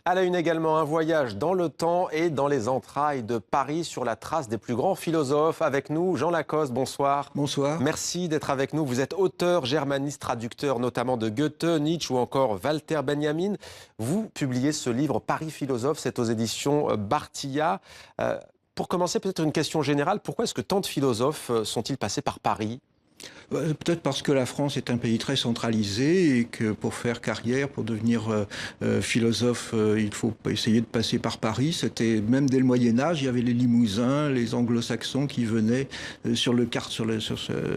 À la une également, un voyage dans le temps et dans les entrailles de Paris sur la trace des plus grands philosophes. Avec nous, Jean Lacoste, bonsoir. Bonsoir. Merci d'être avec nous. Vous êtes auteur, germaniste, traducteur notamment de Goethe, Nietzsche ou encore Walter Benjamin. Vous publiez ce livre Paris philosophe, c'est aux éditions Bartilla. Pour commencer, peut-être une question générale. Pourquoi est-ce que tant de philosophes sont-ils passés par Paris ? Peut-être parce que la France est un pays très centralisé et que pour faire carrière, pour devenir philosophe, il faut essayer de passer par Paris. C'était même dès le Moyen-Âge, il y avait les Limousins, les Anglo-Saxons qui venaient sur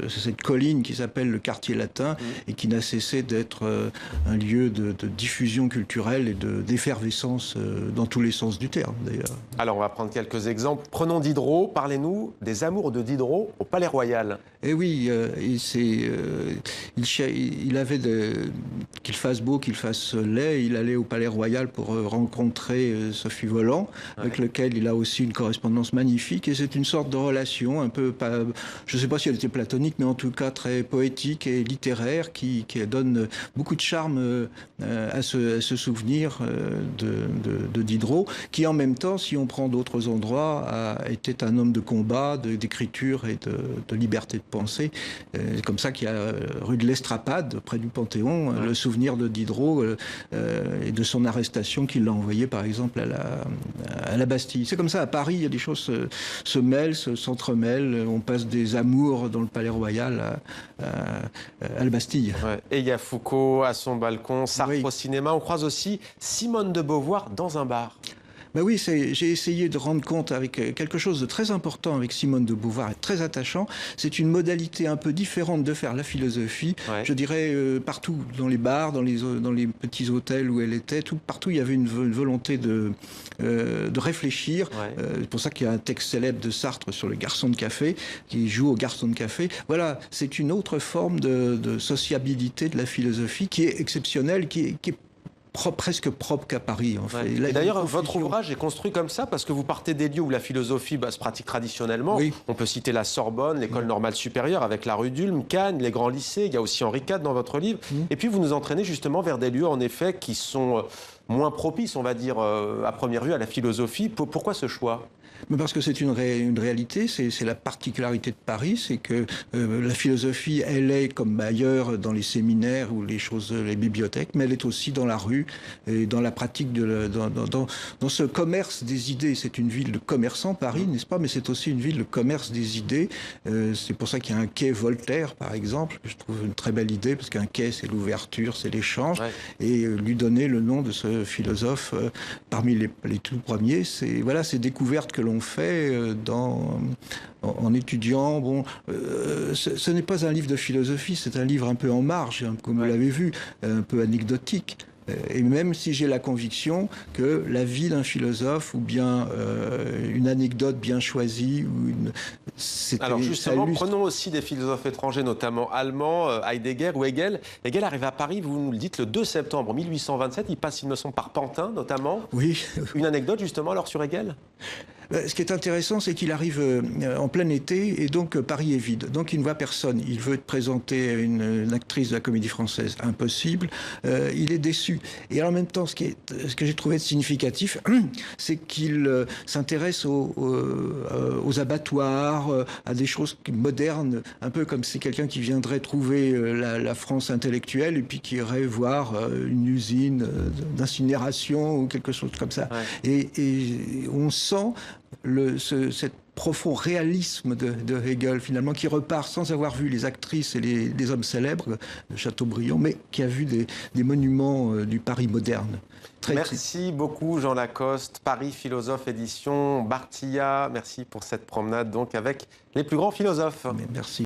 cette colline qui s'appelle le Quartier Latin et qui n'a cessé d'être un lieu de diffusion culturelle et d'effervescence dans tous les sens du terme, d'ailleurs. Alors, on va prendre quelques exemples. Prenons Diderot. Parlez-nous des amours de Diderot au Palais Royal. Eh oui, il avait qu'il fasse beau, qu'il fasse laid. Il allait au Palais Royal pour rencontrer Sophie Voland, avec lequel il a aussi une correspondance magnifique. Et c'est une sorte de relation un peu, je ne sais pas si elle était platonique, mais en tout cas très poétique et littéraire, qui donne beaucoup de charme à ce souvenir de Diderot, qui en même temps, si on prend d'autres endroits, était un homme de combat, d'écriture et de liberté de pensée. C'est comme ça qu'il y a rue de l'Estrapade, près du Panthéon, le souvenir de Diderot et de son arrestation qui l'a envoyé par exemple à la Bastille. C'est comme ça, à Paris, il y a des choses se mêlent, s'entremêlent. On passe des amours dans le Palais Royal à la Bastille. Ouais. Et il y a Foucault à son balcon, Sartre au cinéma. On croise aussi Simone de Beauvoir dans un bar. Ben oui, j'ai essayé de rendre compte avec quelque chose de très important avec Simone de Beauvoir et très attachant. C'est une modalité un peu différente de faire la philosophie. Je dirais partout, dans les bars, dans les petits hôtels où elle était, partout il y avait une volonté de réfléchir. C'est pour ça qu'il y a un texte célèbre de Sartre sur le garçon de café, qui joue au garçon de café. Voilà, c'est une autre forme de sociabilité de la philosophie qui est exceptionnelle, qui est presque propre qu'à Paris, en fait. Et d'ailleurs, votre ouvrage est construit comme ça parce que vous partez des lieux où la philosophie se pratique traditionnellement. On peut citer la Sorbonne, l'École normale supérieure avec la rue d'Ulm, Cannes, les grands lycées. Il y a aussi Henri IV dans votre livre. Et puis, vous nous entraînez justement vers des lieux, en effet, qui sont moins propices, on va dire, à première vue, à la philosophie. Pourquoi ce choix ? Mais parce que c'est une réalité, c'est la particularité de Paris, c'est que la philosophie, elle est comme ailleurs dans les séminaires ou les bibliothèques, mais elle est aussi dans la rue et dans la pratique, dans ce commerce des idées. C'est une ville de commerçants, Paris, n'est-ce pas? Mais c'est aussi une ville de commerce des idées. C'est pour ça qu'il y a un quai Voltaire, par exemple, que je trouve une très belle idée, parce qu'un quai, c'est l'ouverture, c'est l'échange. Et lui donner le nom de ce philosophe parmi les tout premiers, c'est découvertes que l'on fait en étudiant. Bon, ce n'est pas un livre de philosophie, c'est un livre un peu en marge, hein, comme vous l'avez vu, un peu anecdotique. Et même si j'ai la conviction que la vie d'un philosophe ou bien une anecdote bien choisie alors justement, prenons aussi des philosophes étrangers, notamment allemands, Heidegger ou Hegel. Hegel arrive à Paris, vous nous le dites, le 2 septembre 1827. Il passe, il me semble, par Pantin, notamment. Oui. Une anecdote, justement, alors sur Hegel ? Ce qui est intéressant, c'est qu'il arrive en plein été et donc Paris est vide. Donc il ne voit personne. Il veut présenter une actrice de la Comédie Française. Impossible. Il est déçu. Et en même temps, ce que j'ai trouvé significatif, c'est qu'il s'intéresse aux abattoirs, à des choses modernes, un peu comme c'est quelqu'un qui viendrait trouver la France intellectuelle et puis qui irait voir une usine d'incinération ou quelque chose comme ça. Et on sent cet profond réalisme de Hegel, finalement, qui repart sans avoir vu les actrices et les hommes célèbres de Chateaubriand, mais qui a vu des monuments du Paris moderne. Merci beaucoup, Jean Lacoste. Paris Philosophe édition Bartilla. Merci pour cette promenade donc avec les plus grands philosophes. Merci.